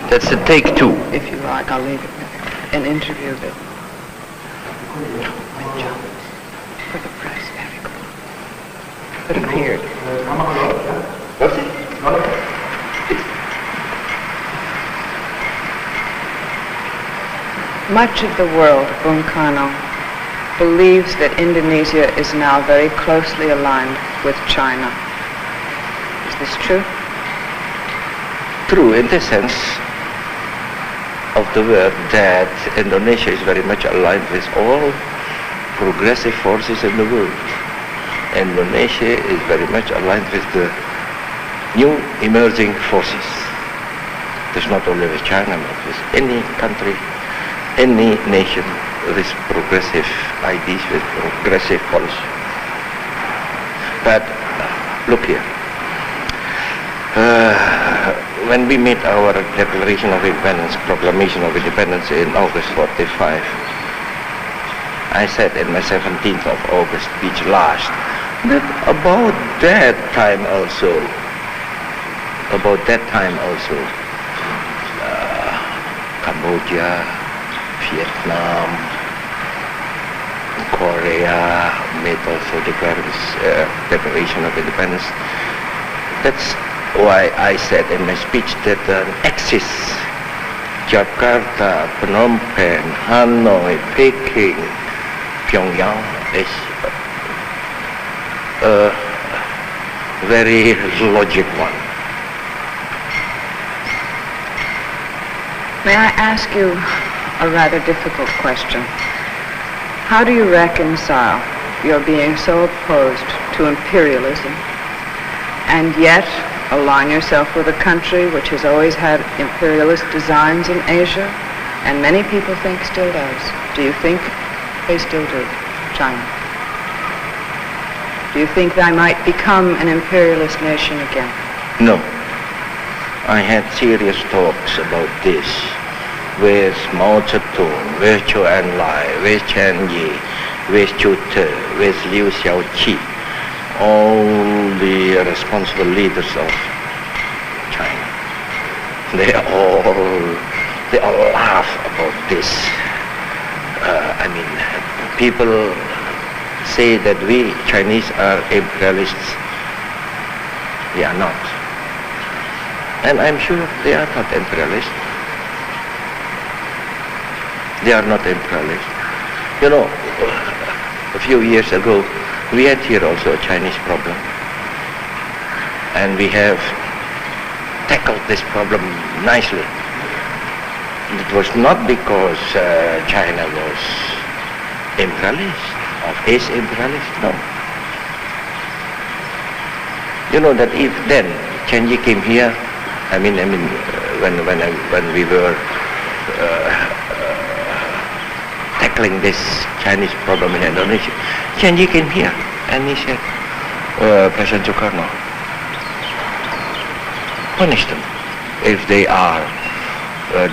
That's a take two. If you like, I'll leave it. An interview that for the press, very good. It appeared. Much of the world, Bung Karno, believes that Indonesia is now very closely aligned with China. Is this true? True in the sense of the word that Indonesia is very much aligned with all progressive forces in the world. Indonesia is very much aligned with the new emerging forces. It's not only with China, but with any country, any nation with progressive ideas, with progressive policy. But look here. When we made our Declaration of Independence, Proclamation of Independence in August 45, I said in my 17th of August speech last, that about that time also, Cambodia, Vietnam, Korea made also Declaration of Independence. That's why I said in my speech that an axis, Jakarta, Phnom Penh, Hanoi, Peking, Pyongyang is a very logic one. May I ask you a rather difficult question? How do you reconcile your being so opposed to imperialism and yet align yourself with a country which has always had imperialist designs in Asia, and many people think still does? Do you think they still do, China? Do you think they might become an imperialist nation again? No. I had serious talks about this with Mao Zedong, with Zhou Enlai, with Chen Yi, with Zhu Te, with Liu Xiaoqi, all the responsible leaders of China. They all laugh about this. People say that we Chinese are imperialists. We are not. And I'm sure they are not imperialists. They are not imperialists. You know, a few years ago, we had here also a Chinese problem. And we have tackled this problem nicely. It was not because China was imperialist, or is imperialist, no. You know that if then Chen Yi came here, when we were tackling this Chinese problem in Indonesia, Chen Yi came here and he said, President Sukarno, punish them if they are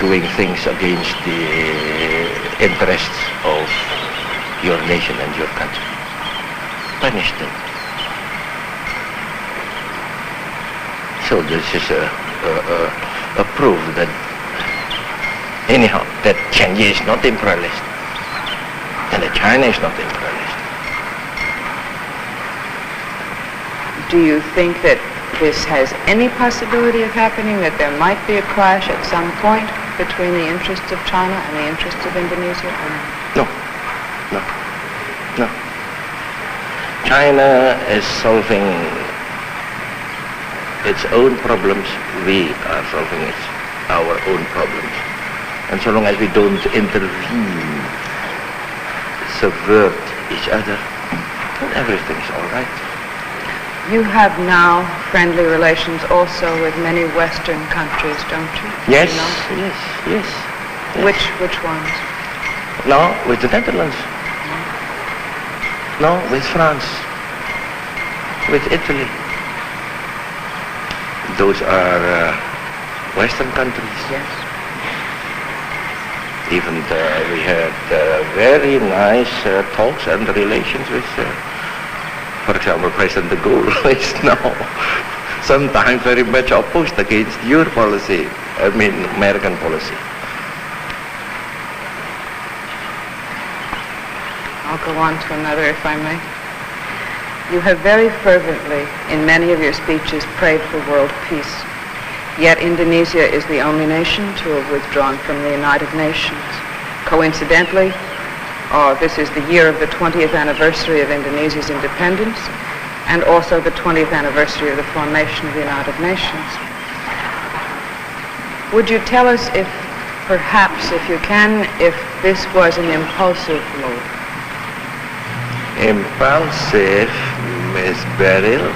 doing things against the interests of your nation and your country. Punish them. So this is a proof that anyhow that Chen Yi is not imperialist and that China is not imperialist. Do you think that this has any possibility of happening, that there might be a clash at some point between the interests of China and the interests of Indonesia? No. China is solving its own problems. We are solving our own problems. And so long as we don't intervene, subvert each other, then everything's all right. You have now friendly relations also with many Western countries, don't you? Yes, you know? yes. Which ones? No, with the Netherlands. No, with France. With Italy. Those are Western countries. Yes. Even we had very nice talks and relations with, for example, President de Gaulle is now sometimes very much opposed against your policy, I mean American policy. I'll go on to another, if I may. You have very fervently, in many of your speeches, prayed for world peace. Yet Indonesia is the only nation to have withdrawn from the United Nations. Coincidentally, this is the year of the 20th anniversary of Indonesia's independence, and also the 20th anniversary of the formation of the United Nations. Would you tell us if, perhaps, if you can, if this was an impulsive move? Impulsive, Miss Beryl?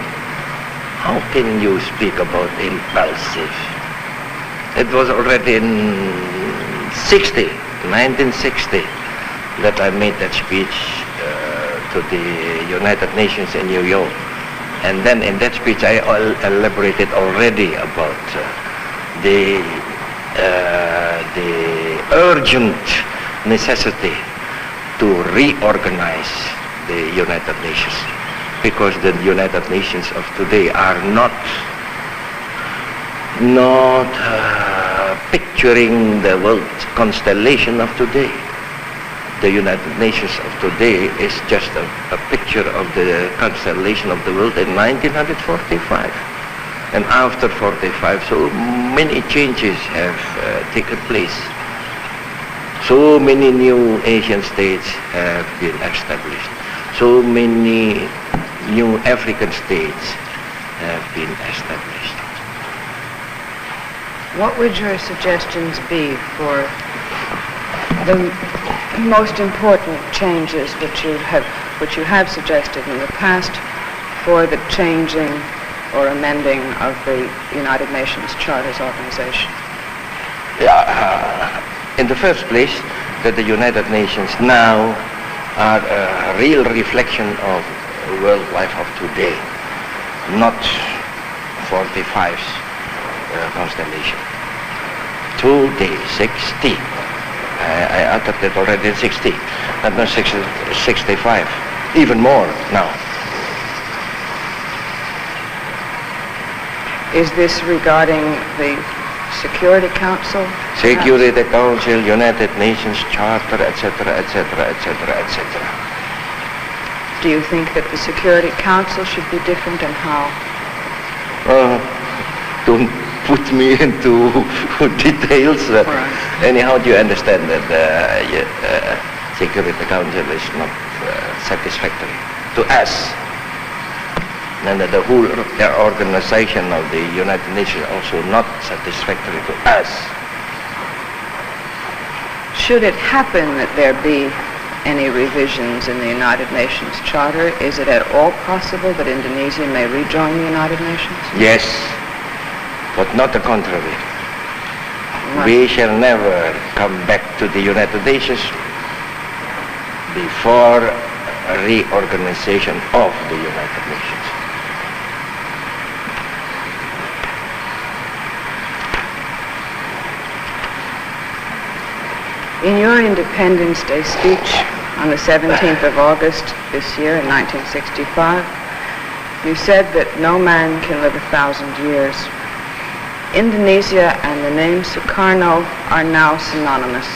How can you speak about impulsive? It was already in 1960, that I made that speech to the United Nations in New York. And then in that speech I elaborated already about the urgent necessity to reorganize the United Nations, because the United Nations of today are not picturing the world constellation of today. The United Nations of today is just a picture of the constellation of the world in 1945. And after 45, so many changes have taken place. So many new Asian states have been established. So many new African states have been established. What would your suggestions be for the most important changes which you have suggested in the past for the changing or amending of the United Nations Charter's organization? In the first place, that the United Nations now are a real reflection of world life of today, not 45's constellation. Today, 60. I uttered it already in 60, but not 65, even more now. Is this regarding the Security Council? Security Council, United Nations Charter, etc., etc., etc., etc. Do you think that the Security Council should be different, and how? Don't put me into details. Right. Anyhow, do you understand that Security Council is not satisfactory to us? And that the whole organization of the United Nations also not satisfactory to us. Should it happen that there be any revisions in the United Nations Charter, is it at all possible that Indonesia may rejoin the United Nations? Yes, but not the contrary. Right. We shall never come back to the United Nations before a reorganization of the United Nations. In your Independence Day speech on the 17th of August this year in 1965, you said that no man can live 1,000 years. Indonesia and the name Sukarno are now synonymous.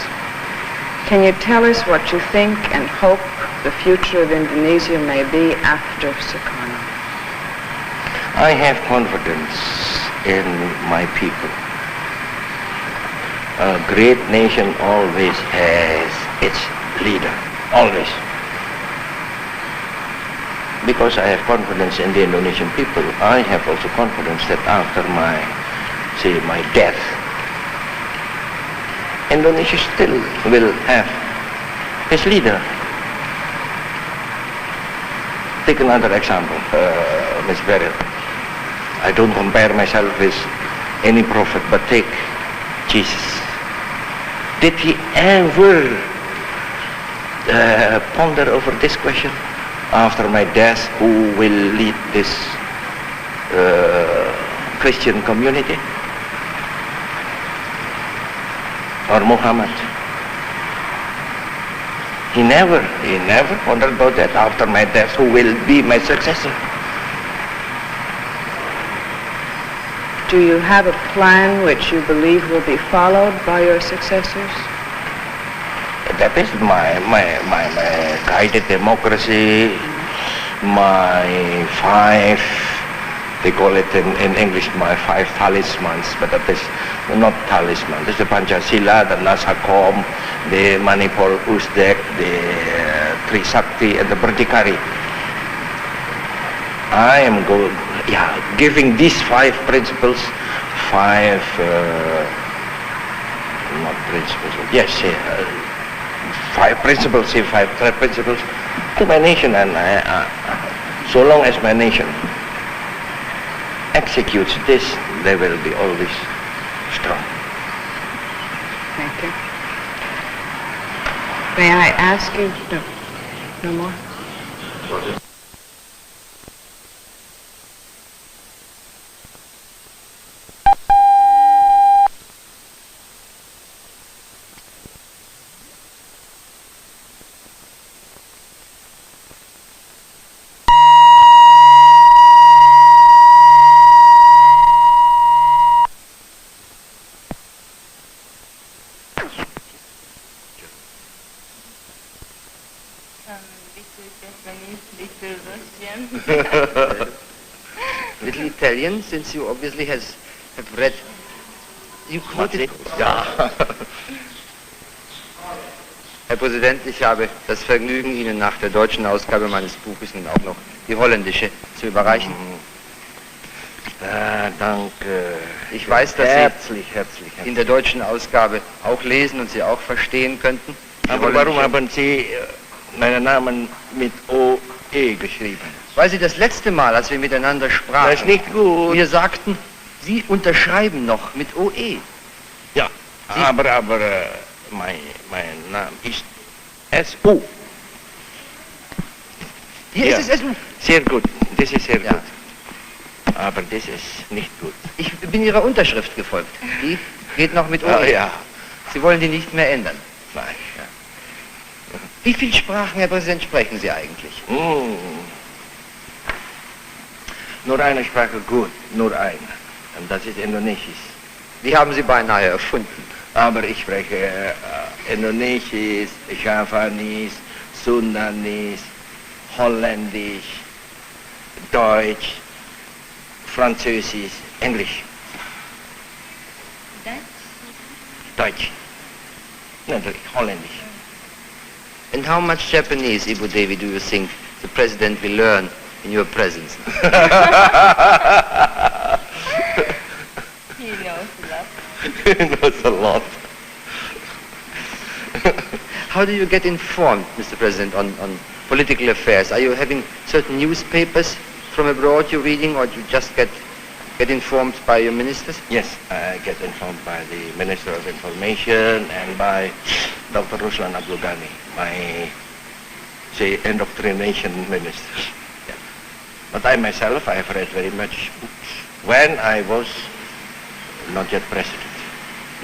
Can you tell us what you think and hope the future of Indonesia may be after Sukarno? I have confidence in my people. A great nation always has its leader, always. Because I have confidence in the Indonesian people, I have also confidence that after my death, Indonesia still will have his leader. Take another example, Ms. Beryl. I don't compare myself with any prophet, but take Jesus. Did he ever ponder over this question? After my death, who will lead this Christian community? Or Muhammad? He never wondered about that. After my death, who will be my successor? Do you have a plan which you believe will be followed by your successors? That is my guided democracy, my five, they call it in English, my five talismans, but that is not talisman. This is the Pancasila, the Nasakom, the Manipur Usdek, the Trisakti, and the Berdikari. I am giving these five principles, not principles, yes, five principles to my nation, and so long as my nation executes this, they will be always strong. Thank you. May I ask you, no more? Little Italian, since you obviously have read. You quoted. Ja. Herr Präsident, ich habe das Vergnügen, Ihnen nach der deutschen Ausgabe meines Buches nun auch noch die holländische zu überreichen. Danke. Ich weiß, dass herzlich. Sie in der deutschen Ausgabe auch lesen und Sie auch verstehen könnten. Aber warum haben Sie meinen Namen mit OE geschrieben? Weil Sie das letzte Mal, als wir miteinander sprachen, Das ist nicht gut. mir sagten, Sie unterschreiben noch mit OE. Ja, aber mein Name ist SU. Hier ist es SU. Sehr gut, das ist sehr Ja. gut. Aber das ist nicht gut. Ich bin Ihrer Unterschrift gefolgt. Die geht noch mit OE. Ah, ja. Sie wollen die nicht mehr ändern. Nein. Wie viele Sprachen, Herr Präsident, sprechen Sie eigentlich? Nur eine Sprache gut, nur eine. Und das ist Indonesisch. Die haben Sie beinahe erfunden. Aber ich spreche Indonesisch, Javanisch, Sundanese, Holländisch, Deutsch, Französisch, Englisch. Deutsch. Natürlich, Holländisch. And how much Japanese, Ibu Devi, do you think the President will learn in your presence? He knows a lot. He knows a lot. How do you get informed, Mr. President, on political affairs? Are you having certain newspapers from abroad you're reading, or do you just get informed by your ministers? Yes, I get informed by the Minister of Information and by Dr. Ruslan Abdul Ghani, my, say, indoctrination minister. Yeah. But I myself, I have read very much books when I was not yet president.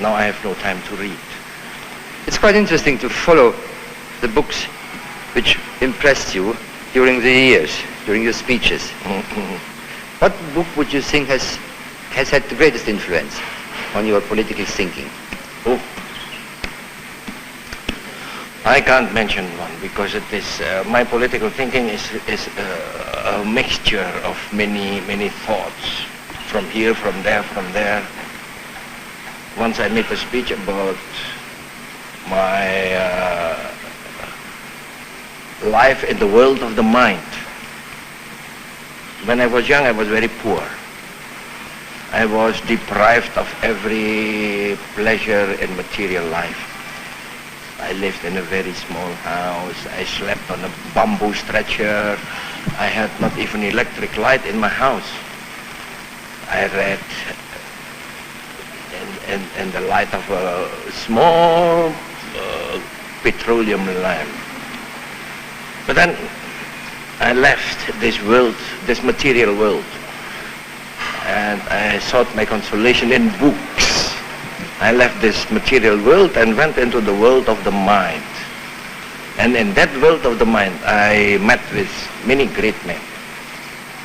Now I have no time to read. It's quite interesting to follow the books which impressed you during the years, during your speeches. What book would you think has had the greatest influence on your political thinking? Oh, I can't mention one because it is my political thinking is a mixture of many thoughts from here, from there. Once I made a speech about my life in the world of the mind. When I was young, I was very poor. I was deprived of every pleasure in material life. I lived in a very small house. I slept on a bamboo stretcher. I had not even electric light in my house. I read in the light of a small petroleum lamp. But then I left this world, this material world, and I sought my consolation in books. I left this material world and went into the world of the mind. And in that world of the mind, I met with many great men.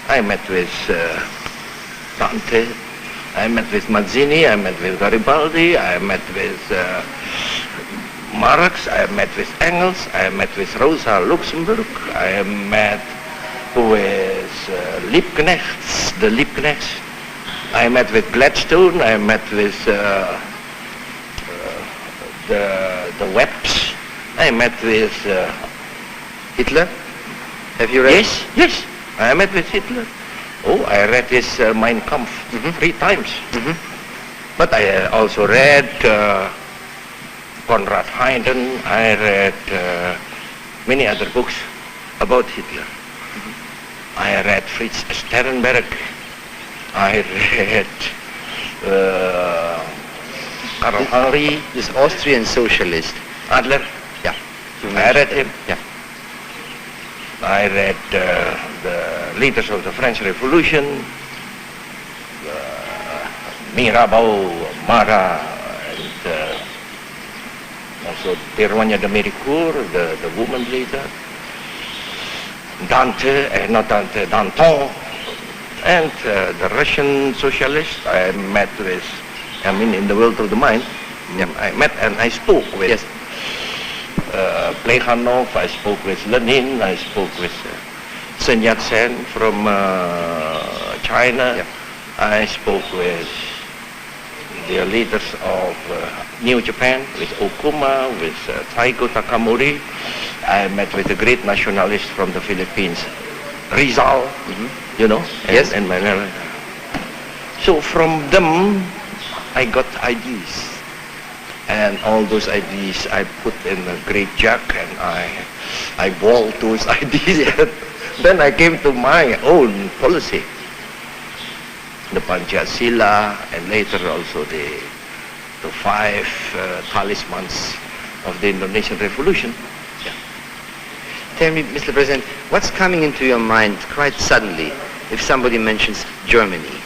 I met with Dante, I met with Mazzini, I met with Garibaldi, I met with Marx, I met with Engels, I met with Rosa Luxemburg, I met with Liebknechts, the Liebknechts, I met with Gladstone, I met with the Webbs, I met with Hitler? Have you read? Yes, I met with Hitler. Oh, I read his Mein Kampf 3 times. But I also read Konrad Haydn, I read many other books about Hitler. I read Fritz Sternberg, I read Karl Henry. This Austrian socialist. Adler. Yeah. I read him. Yeah. I read the leaders of the French Revolution, Mirabeau, Marat, and also Péronne de Méricourt, the woman leader, Dante, not Dante, Danton, and the Russian socialist I met with, in the world of the mind, I met and I spoke with. Yes. Plekhanov, I spoke with Lenin, I spoke with Sun Yat-sen from China, I spoke with the leaders of New Japan, with Okuma, with Taigo Takamori. I met with a great nationalist from the Philippines, Rizal, you know, Yes. and Manila. So from them, I got ideas. And all those ideas I put in a great jug and I boiled those ideas. Then I came to my own policy. The Panchasila and later also the 5 talismans of the Indonesian Revolution. Tell me, Mr. President, what's coming into your mind quite suddenly if somebody mentions Germany?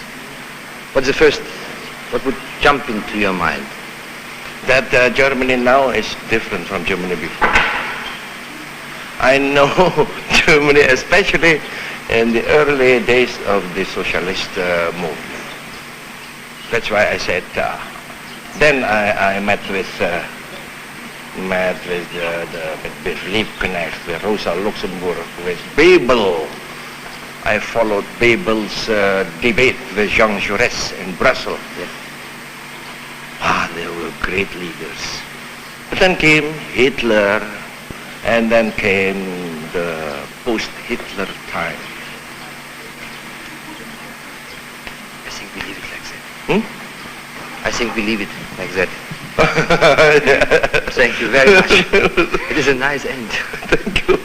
What would jump into your mind? That Germany now is different from Germany before. I know Germany, especially in the early days of the socialist movement. That's why I said, then I met with Liebknecht, with Rosa Luxemburg, with Bebel. I followed Bebel's debate with Jean Jaurès in Brussels. They were great leaders. But then came Hitler, and then came the post-Hitler time. I think we leave it like that. I think we leave it like that. Thank you very much. It is a nice end. Thank you.